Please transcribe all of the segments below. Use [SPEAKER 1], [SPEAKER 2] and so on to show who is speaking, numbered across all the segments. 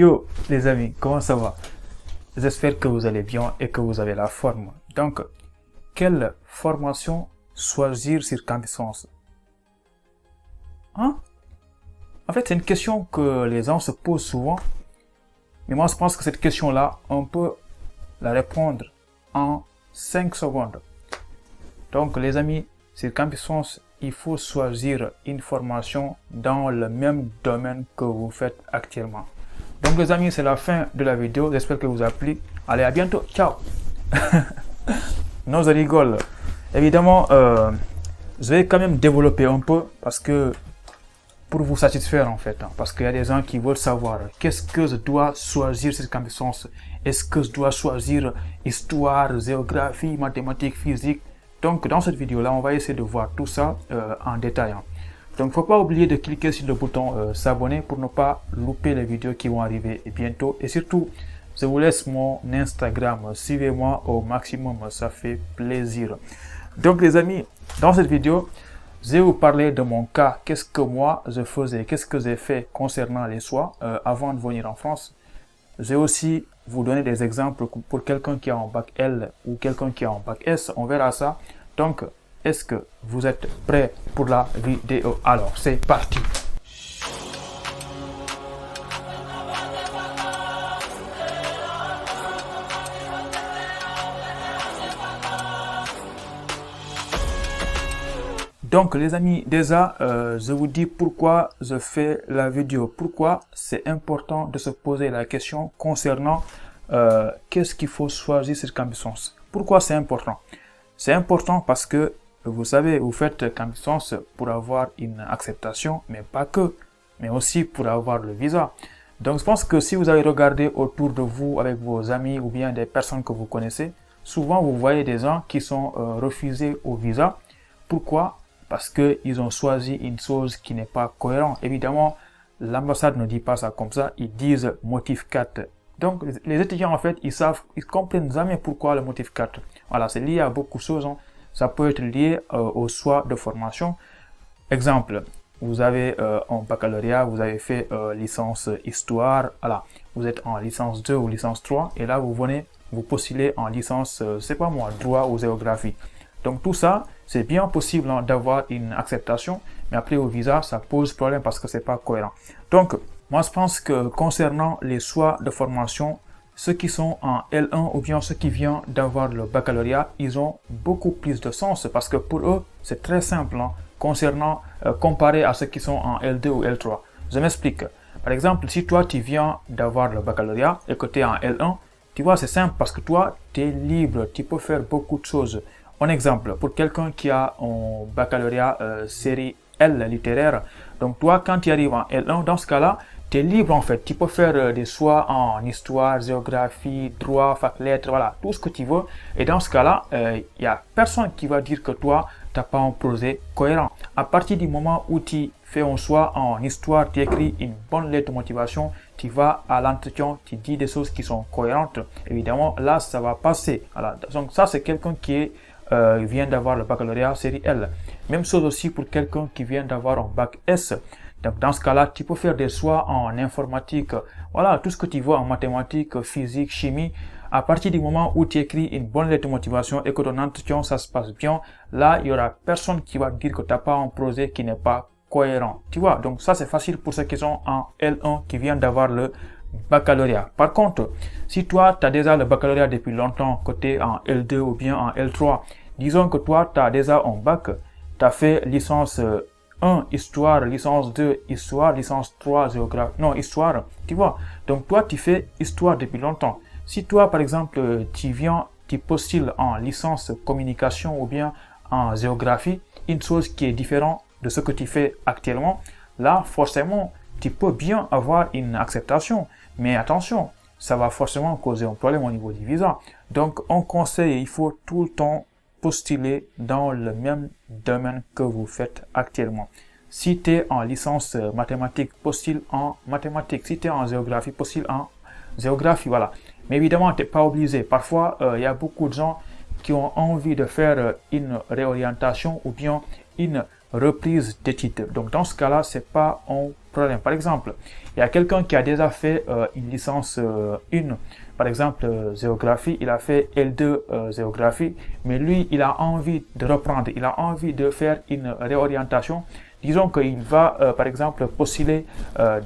[SPEAKER 1] Yo les amis, comment ça va? J'espère que vous allez bien et que vous avez la forme. Donc, quelle formation choisir sur Campus? Hein? En fait, c'est une question que les gens se posent souvent. Mais moi, je pense que cette question-là, on peut la répondre en 5 secondes. Donc, les amis, sur Campus, il faut choisir une formation dans le même domaine que vous faites actuellement. Donc les amis, c'est la fin de la vidéo. J'espère que vous a plu. Allez, à bientôt. Ciao. Non, je rigole. Évidemment, je vais quand même développer un peu parce que pour vous satisfaire en fait. Parce qu'il y a des gens qui veulent savoir qu'est-ce que je dois choisir sur Campus. Est-ce que je dois choisir histoire, géographie, mathématiques, physique? Donc dans cette vidéo-là, on va essayer de voir tout ça en détail. Donc, il ne faut pas oublier de cliquer sur le bouton s'abonner pour ne pas louper les vidéos qui vont arriver bientôt. Et surtout, je vous laisse mon Instagram. Suivez-moi au maximum, ça fait plaisir. Donc, les amis, dans cette vidéo, je vais vous parler de mon cas. Qu'est-ce que moi, je faisais, qu'est-ce que j'ai fait concernant les choix avant de venir en France. Je vais aussi vous donner des exemples pour quelqu'un qui est en bac L ou quelqu'un qui est en bac S. On verra ça. Donc, est-ce que vous êtes prêts pour la vidéo? Alors, c'est parti! Donc, les amis, déjà, je vous dis pourquoi je fais la vidéo. Pourquoi c'est important de se poser la question concernant qu'est-ce qu'il faut choisir sur Campus. Pourquoi c'est important? C'est important parce que vous savez, vous faites Campus pour avoir une acceptation, mais pas que, mais aussi pour avoir le visa. Donc, je pense que si vous avez regardé autour de vous avec vos amis ou bien des personnes que vous connaissez, souvent vous voyez des gens qui sont refusés au visa. Pourquoi? Parce qu'ils ont choisi une chose qui n'est pas cohérente. Évidemment, l'ambassade ne dit pas ça comme ça, ils disent motif 4. Donc, les étudiants, en fait, ils comprennent jamais pourquoi le motif 4. Voilà, c'est lié à beaucoup de choses. Ça peut être lié au choix de formation. Exemple, vous avez en baccalauréat, vous avez fait licence histoire, voilà. Vous êtes en licence 2 ou licence 3 et là vous venez vous postuler en licence, c'est pas moi, droit ou géographie. Donc tout ça, c'est bien possible d'avoir une acceptation, mais après au visa, ça pose problème parce que c'est pas cohérent. Donc, moi je pense que concernant les choix de formation, ceux qui sont en L1 ou bien ceux qui viennent d'avoir le baccalauréat, ils ont beaucoup plus de sens parce que pour eux, c'est très simple concernant, comparé à ceux qui sont en L2 ou L3. Je m'explique. Par exemple, si toi, tu viens d'avoir le baccalauréat et que tu es en L1, tu vois, c'est simple parce que toi, tu es libre, tu peux faire beaucoup de choses. Un exemple, pour quelqu'un qui a un baccalauréat série L littéraire, donc toi, quand tu arrives en L1, dans ce cas-là, tu es libre en fait. Tu peux faire des choix en histoire, géographie, droit, fac lettres, voilà, tout ce que tu veux. Et dans ce cas-là, il n'y a personne qui va dire que toi, tu n'as pas un projet cohérent. À partir du moment où tu fais un choix en histoire, tu écris une bonne lettre de motivation, tu vas à l'entretien, tu dis des choses qui sont cohérentes. Évidemment, là, ça va passer. Voilà. Donc ça, c'est quelqu'un qui vient d'avoir le baccalauréat série L. Même chose aussi pour quelqu'un qui vient d'avoir un bac S. Donc, dans ce cas-là, tu peux faire des choix en informatique, voilà, tout ce que tu veux en mathématiques, physique, chimie. À partir du moment où tu écris une bonne lettre de motivation et que ton entretien, ça se passe bien, là, il y aura personne qui va dire que tu n'as pas un projet qui n'est pas cohérent. Tu vois, donc ça, c'est facile pour ceux qui sont en L1, qui viennent d'avoir le baccalauréat. Par contre, si toi, tu as déjà le baccalauréat depuis longtemps, que tu es en L2 ou bien en L3, disons que toi, tu as déjà un bac, tu as fait licence 1, histoire, licence 2, histoire, licence 3, géographie, non, histoire, tu vois. Donc, toi, tu fais histoire depuis longtemps. Si toi, par exemple, tu postules en licence communication ou bien en géographie, une chose qui est différente de ce que tu fais actuellement, là, forcément, tu peux bien avoir une acceptation. Mais attention, ça va forcément causer un problème au niveau du visa. Donc, on conseille, il faut tout le temps postuler dans le même domaine que vous faites actuellement. Si tu es en licence mathématiques, postule en mathématiques. Si tu es en géographie, postule en géographie, voilà. Mais évidemment, tu n'es pas obligé. Parfois, il y a beaucoup de gens qui ont envie de faire une réorientation ou bien une reprise d'études. Donc dans ce cas-là, c'est pas un problème. Par exemple, il y a quelqu'un qui a déjà fait une licence 1, par exemple géographie, il a fait L2 géographie, mais lui, il a envie de reprendre, il a envie de faire une réorientation. Disons qu'il va, par exemple, postuler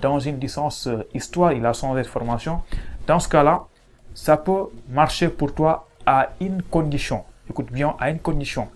[SPEAKER 1] dans une licence histoire, il a changé de formation. Dans ce cas-là, ça peut marcher pour toi à une condition. Écoute bien, à une condition.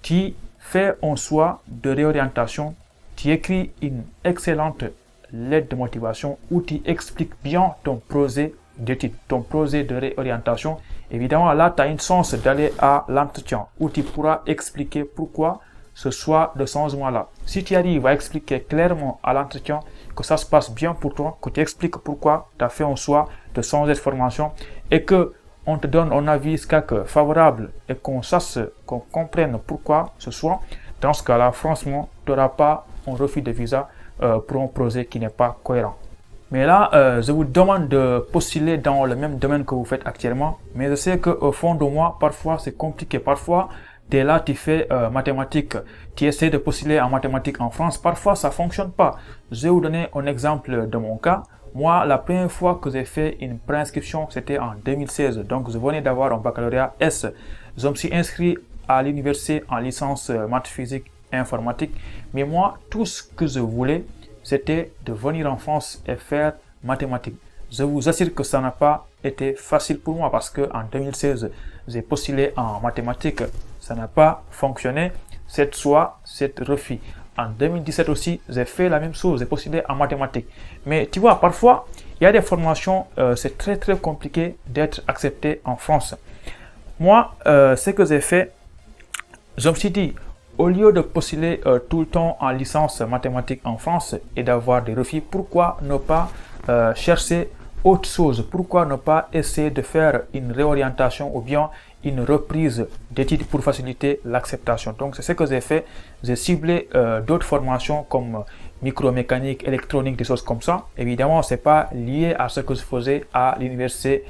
[SPEAKER 1] Tu fais un choix de réorientation, tu écris une excellente lettre de motivation où tu expliques bien ton projet d'étude, ton projet de réorientation. Évidemment, là, tu as une chance d'aller à l'entretien où tu pourras expliquer pourquoi ce choix de changement-là. Si tu arrives à expliquer clairement à l'entretien que ça se passe bien pour toi, que tu expliques pourquoi tu as fait un choix de changer de formation et que on te donne un avis favorable et qu'on sache, qu'on comprenne pourquoi ce choix, dans ce cas-là, franchement, tu n'auras pas un refus de visa pour un projet qui n'est pas cohérent. Mais là, je vous demande de postuler dans le même domaine que vous faites actuellement, mais je sais qu'au fond de moi, parfois c'est compliqué. Parfois, dès là, tu fais mathématiques, tu essaies de postuler en mathématiques en France, parfois ça fonctionne pas. Je vais vous donner un exemple de mon cas. Moi, la première fois que j'ai fait une préinscription, c'était en 2016. Donc, je venais d'avoir un baccalauréat S. Je me suis inscrit à l'université en licence maths physique et informatique. Mais moi, tout ce que je voulais, c'était de venir en France et faire mathématiques. Je vous assure que ça n'a pas été facile pour moi parce que en 2016, j'ai postulé en mathématiques. Ça n'a pas fonctionné. Cette choix, cette refus. En 2017 aussi, j'ai fait la même chose, j'ai postulé en mathématiques. Mais tu vois, parfois, il y a des formations, c'est très compliqué d'être accepté en France. Moi, ce que j'ai fait, je me suis dit, au lieu de postuler tout le temps en licence mathématiques en France et d'avoir des refus, pourquoi ne pas chercher autre chose? Pourquoi ne pas essayer de faire une réorientation ou bien une reprise d'études pour faciliter l'acceptation? Donc, c'est ce que j'ai fait. J'ai ciblé d'autres formations comme micromécanique, électronique, des choses comme ça. Évidemment, c'est pas lié à ce que je faisais à l'université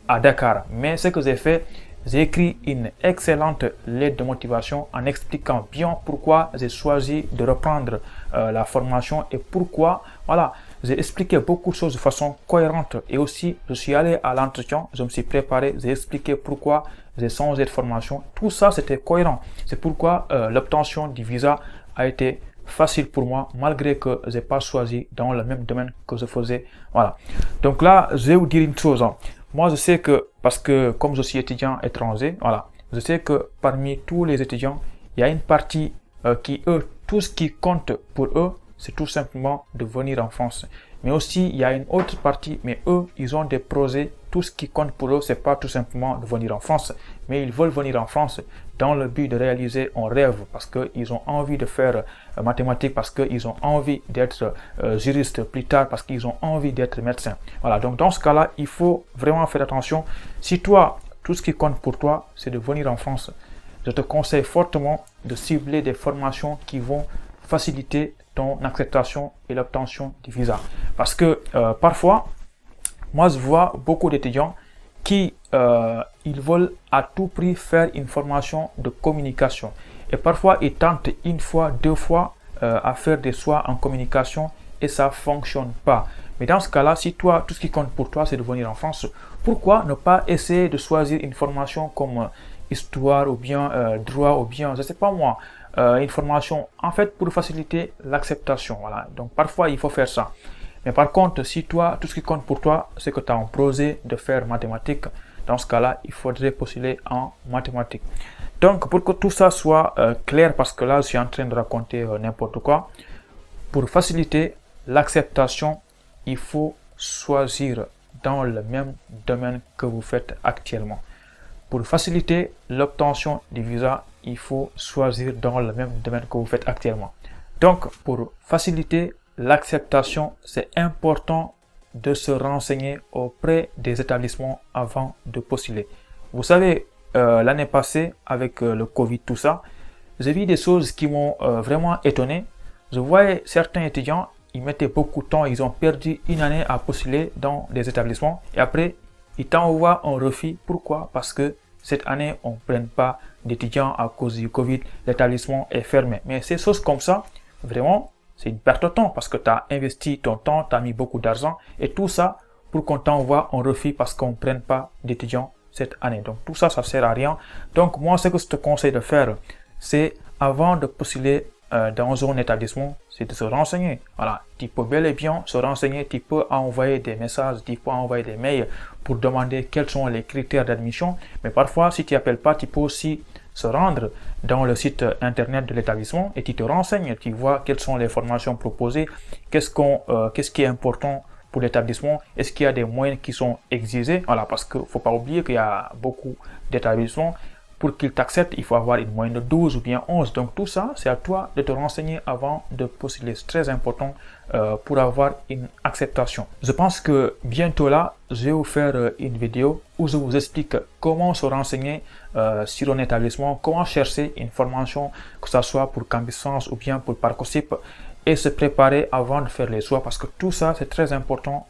[SPEAKER 1] à Dakar. Mais ce que j'ai fait, j'ai écrit une excellente lettre de motivation en expliquant bien pourquoi j'ai choisi de reprendre la formation et pourquoi, voilà, j'ai expliqué beaucoup de choses de façon cohérente et aussi je suis allé à l'entretien, je me suis préparé, j'ai expliqué pourquoi j'ai changé de formation. Tout ça, c'était cohérent. C'est pourquoi l'obtention du visa a été facile pour moi malgré que j'ai pas choisi dans le même domaine que je faisais. Voilà. Donc là, je vais vous dire une chose. Moi, je sais que, parce que comme je suis étudiant étranger, voilà, je sais que parmi tous les étudiants, il y a une partie qui, eux, tout ce qui compte pour eux, c'est tout simplement de venir en France. Mais aussi, il y a une autre partie, mais eux, ils ont des projets. Tout ce qui compte pour eux, c'est pas tout simplement de venir en France, mais ils veulent venir en France dans le but de réaliser un rêve, parce qu'ils ont envie de faire mathématiques, parce qu'ils ont envie d'être juriste plus tard, parce qu'ils ont envie d'être médecin. Voilà, donc dans ce cas-là, il faut vraiment faire attention. Si toi, tout ce qui compte pour toi, c'est de venir en France, je te conseille fortement de cibler des formations qui vont faciliter ton acceptation et l'obtention du visa. Parce que parfois, moi je vois beaucoup d'étudiants qui ils veulent à tout prix faire une formation de communication. Et parfois, ils tentent une fois, deux fois à faire des choix en communication et ça fonctionne pas. Mais dans ce cas-là, si toi, tout ce qui compte pour toi, c'est de venir en France, pourquoi ne pas essayer de choisir une formation comme histoire ou bien droit ou bien, je sais pas moi, une formation en fait pour faciliter l'acceptation. Voilà. Donc parfois, il faut faire ça. Mais par contre, si toi, tout ce qui compte pour toi, c'est que tu as un projet de faire mathématiques, dans ce cas-là, il faudrait postuler en mathématiques. Donc, pour que tout ça soit clair, parce que là, je suis en train de raconter n'importe quoi, pour faciliter l'acceptation, il faut choisir dans le même domaine que vous faites actuellement. Pour faciliter l'obtention du visa, il faut choisir dans le même domaine que vous faites actuellement. Donc, pour faciliter l'acceptation, c'est important de se renseigner auprès des établissements avant de postuler. Vous savez, l'année passée, avec le Covid, tout ça, j'ai vu des choses qui m'ont vraiment étonné. Je voyais certains étudiants, ils mettaient beaucoup de temps, ils ont perdu une année à postuler dans des établissements et après, ils t'envoient un refus. Pourquoi? Parce que cette année, on ne prenne pas d'étudiants à cause du Covid, l'établissement est fermé. Mais ces choses comme ça, vraiment, c'est une perte de temps parce que tu as investi ton temps, tu as mis beaucoup d'argent et tout ça pour qu'on t'envoie un refus parce qu'on ne prenne pas d'étudiants cette année. Donc tout ça, ça sert à rien. Donc moi, ce que je te conseille de faire, c'est avant de postuler dans un établissement, c'est de se renseigner. Voilà, tu peux bel et bien se renseigner, tu peux envoyer des messages, tu peux envoyer des mails pour demander quels sont les critères d'admission. Mais parfois, si tu n'appelles pas, tu peux aussi se rendre dans le site internet de l'établissement et tu te renseignes, tu vois quelles sont les formations proposées, qu'est-ce qui est important pour l'établissement, est-ce qu'il y a des moyens qui sont exigés. Voilà, parce qu'il ne faut pas oublier qu'il y a beaucoup d'établissements. Pour qu'ils t'acceptent, il faut avoir une moyenne de 12 ou bien 11. Donc tout ça, c'est à toi de te renseigner avant de postuler. C'est très important pour avoir une acceptation. Je pense que bientôt là, je vais vous faire une vidéo où je vous explique comment se renseigner sur un établissement, comment chercher une formation, que ce soit pour Campus Sens ou bien pour Parcoursup, et se préparer avant de faire les choix parce que tout ça, c'est très important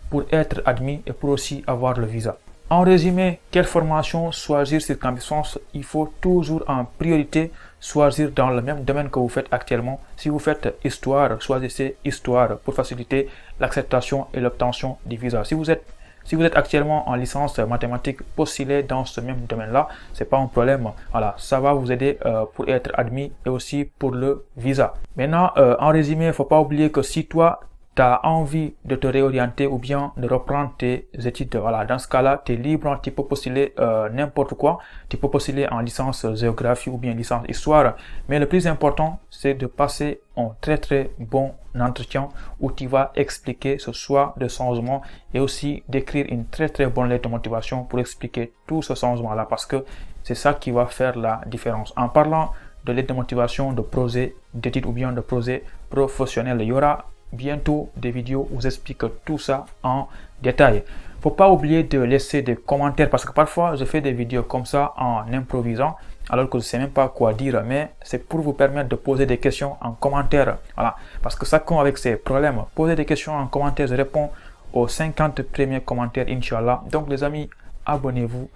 [SPEAKER 1] pour être admis et pour aussi avoir le visa. En résumé, quelle formation choisir sur Campus Sens? Il faut toujours en priorité choisir dans le même domaine que vous faites actuellement. Si vous faites histoire, choisissez histoire pour faciliter l'acceptation et l'obtention du visa. Si vous êtes actuellement en licence mathématiques, postulez dans ce même domaine-là, c'est pas un problème. Voilà, ça va vous aider pour être admis et aussi pour le visa. Maintenant, en résumé, il ne faut pas oublier que si toi, tu as envie de te réorienter ou bien de reprendre tes études, voilà, dans ce cas-là, tu es libre, tu peux postuler n'importe quoi. Tu peux postuler en licence géographie ou bien licence histoire. Mais le plus important, c'est de passer un très bon entretien où tu vas expliquer ce choix de changement et aussi d'écrire une très bonne lettre de motivation pour expliquer tout ce changement-là parce que c'est ça qui va faire la différence. En parlant de lettre de motivation, de projet d'études ou bien de projet professionnel, il y aura bientôt des vidéos où j'explique tout ça en détail. Faut pas oublier de laisser des commentaires parce que parfois je fais des vidéos comme ça en improvisant alors que je sais même pas quoi dire, mais c'est pour vous permettre de poser des questions en commentaire. Voilà, parce que chacun avec ses problèmes, posez des questions en commentaire, je réponds aux 50 premiers commentaires, Inch'Allah. Donc les amis, abonnez-vous,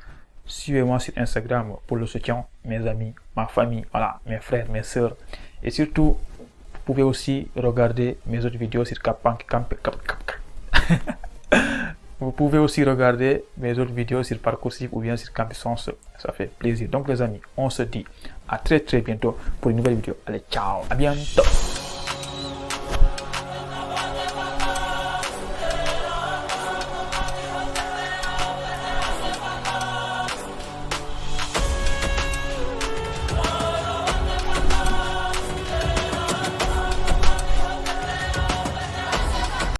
[SPEAKER 1] suivez-moi sur Instagram pour le soutien, mes amis, ma famille, voilà, mes frères, mes soeurs, et surtout vous pouvez aussi regarder mes autres vidéos sur Vous pouvez aussi regarder mes autres vidéos sur Parcoursup ou bien sur Campus Sens. Ça fait plaisir. Donc les amis, on se dit à très bientôt pour une nouvelle vidéo. Allez, ciao, à bientôt.